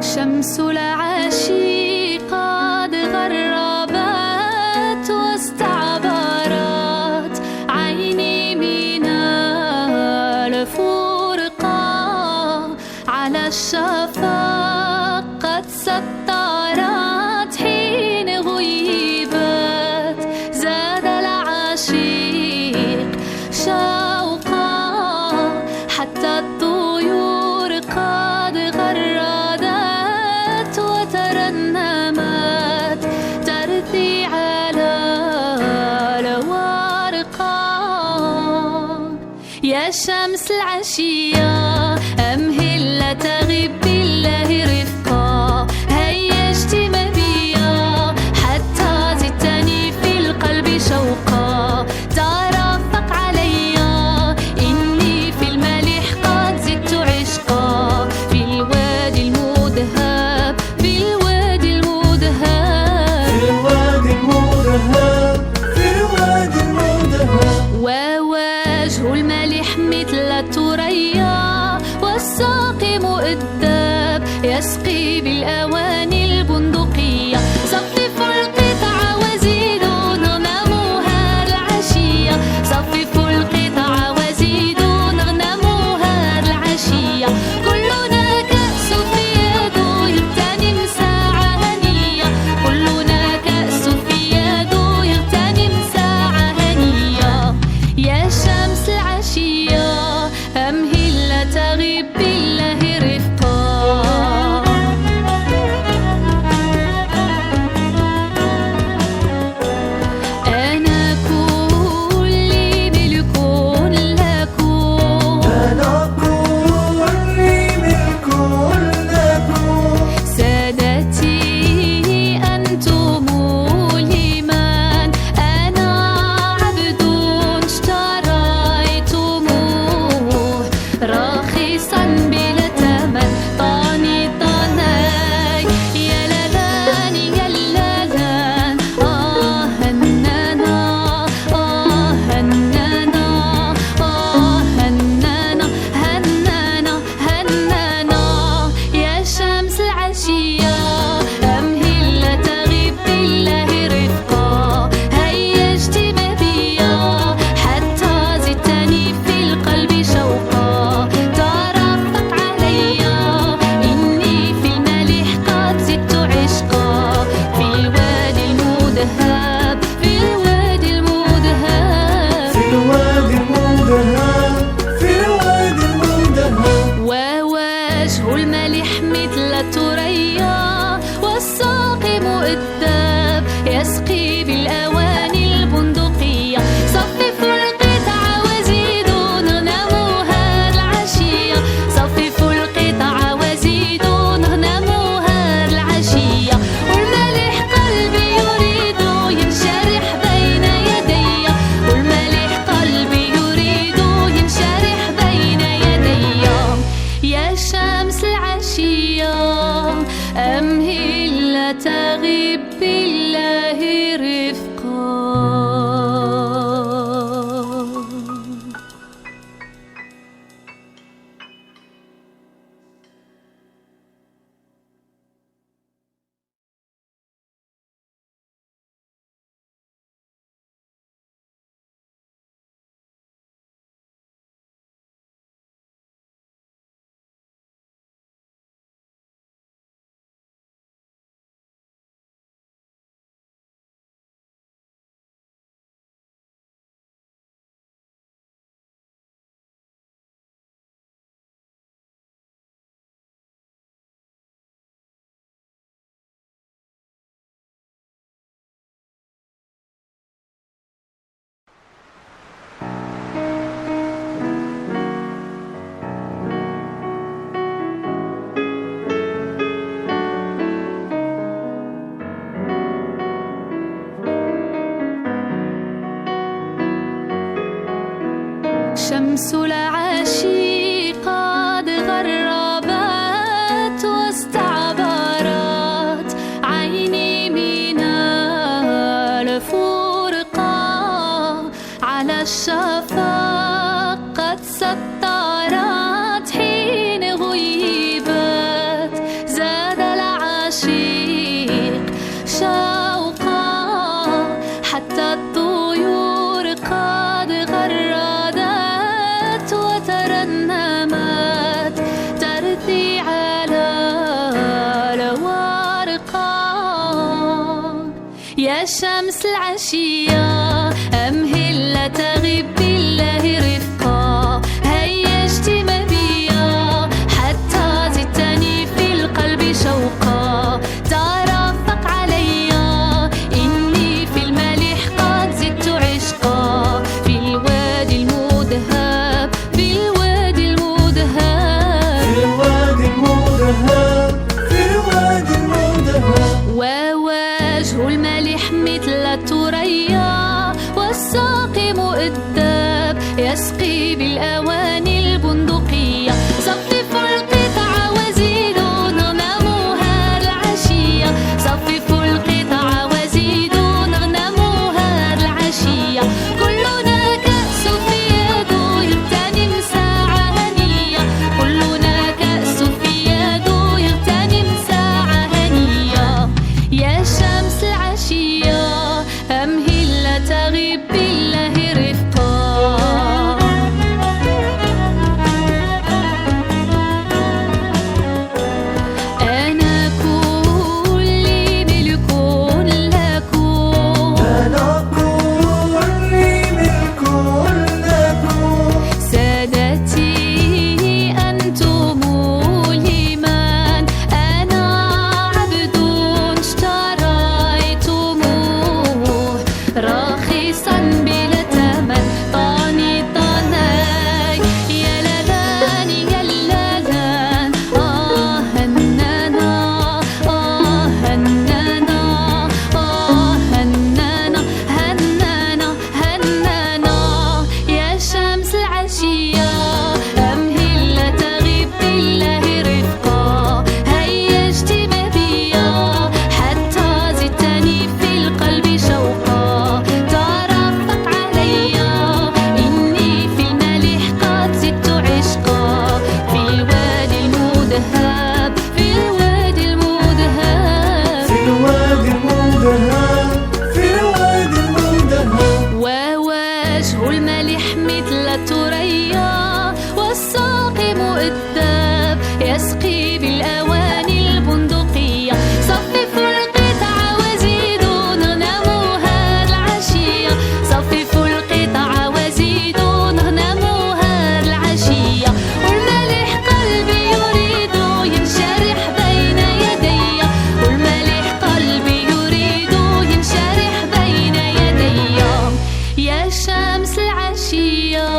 شمس العاشي قد غربت واستعبرت عيني من الفرقة، على الشفق قد سطرت حين غيبت، زاد العشيق شوقا حتى الطيور قد غردت وترنمت ترثي على الورقة. يا شمس العشية أمهل لا تغب بالله رفقا، هيا اجتمع بيا حتى زدتني في القلب شوقا. ترفق عليا إني في الملح قد زدت عشقا، في الوادي المذهب في الوادي المذهب في الوادي المذهب في الوادي المذهب. ووجه الملح مثل الثريا، والساقي مؤدب يسقي بالأواني البندقية. صففوا القطع وزيدوا نغنموها العشية، صففوا القطع وزيدوا نغنموها العشية. كلنا كأس في يده يغتنم ساعة هنية، كلنا كأس في يده يغتنم ساعة هنية. يا شمس العشية أمهل لا تغب بالله رفقا. أنا كلي ملك لكم، أنا كلي ملك لكم، سادتي أنتم لمن أنا عبد اشتريتموه، راخصا بلا ثمن طاني طناي. يا لالان يا لالان هنانا هنانا هنانا هنانا هنانا. يا شمس العشية أمهل لا تغب بالله رفقا، هيا اجتمع بيا حتى زدتني في القلب شوقا. ترفق عليا إني في الملح قد زدت عشقا، في الوادي المذهب في الوادي المذهب في الوادي المذهب في الوادي المذهب. ووجه الملح مثل الثريا، والساقي مؤدب يسقي بالأواني البندقية. صففوا القطع وزيدوا نغنموها العشية، صففوا القطع وزيدوا نغنموها العشية. والملح قلبي يريد ينشرح بين يدي، والملح قلبي يريد ينشرح بين يدي. يا شمس العشية أمهل لا تغب بالله رفقا. شمس العشية أمهل لا تغيب بالله رفقا، هيا اجتمع بيا حتى زدتني في القلب شوقا. ترفق عليا إني في الملح قد زدت عشقا، في الوادي المذهب في الوادي المذهب في الوادي المذهب في الوادي المذهب. ووجه الملح مثل الثريا، والساقي مؤدب يسقي بالأواني البندقية. صففوا القطع وزيدوا نغنموها العشية، صففوا القطع وزيدوا نغنموها العشية. كلنا كأس في يده يغتنم ساعة هنية، كلنا كأس في يده يغتنم ساعة هنية. يا شمس العشية أمهل لا تغيب بالله رفقا. أنا كلي ملك لكم، أنا كلي ملك لكم. سادتي أنتم لمن أنا عبد اشتريتموه، راخصا بلا ثمن طاني طناي. يا لالان يا لالان هنانا هنانا هنانا هنانا هنانا. يا شمس العشية أمهل لا تغيب بالله رفقا، هيا اجتمع بيا حتى زدتني في القلب شوقا. ترفق عليا إني في الملح قد زدت عشقا، في الوادي المذهب في الوادي المذهب في الوادي المذهب في الوادي المذهب. ووجه الملح مثل الثريا، والساقي مؤدب يسقي بالأواني البندقية. صففوا القطع وزيدوا نغنموها العشية، صففوا القطع وزيدوا نغنموها العشية. والملح قلبي يريد ينشرح بين يدي، والملح قلبي يريد ينشرح بين يدي. يا شمس العشية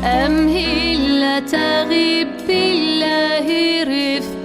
أمهل لا تغيب بالله رفقا.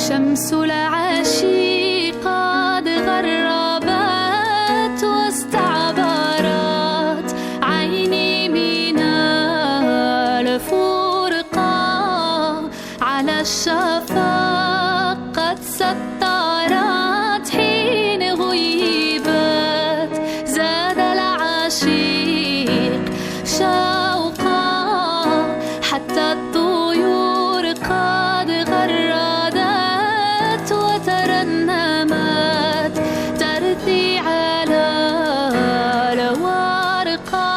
شمس العاشي قد غربت واستعبرت عيني من الفرقة، على الشفق قد سطرت حين غيبت. زاد العاشق شوقا حتى الطيور قد غردت وترنمت ترثي على الورقة.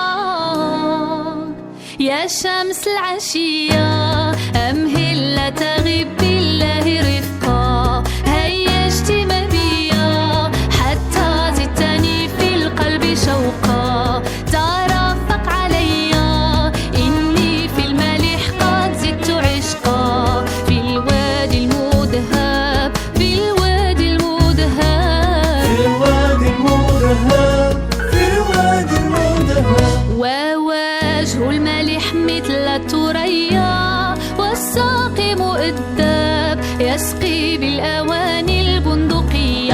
يا شمس العشية أمهل لا تغيب بالله رفقا، هيا اجتمع بيا حتى زدتني في القلب شوقا. ترفق عليا إني في الملح قد زدت عشقا، في الوادي المذهب في الوادي المالح مثل الثريا، والساقي مؤدب يسقي بالأواني البندقية.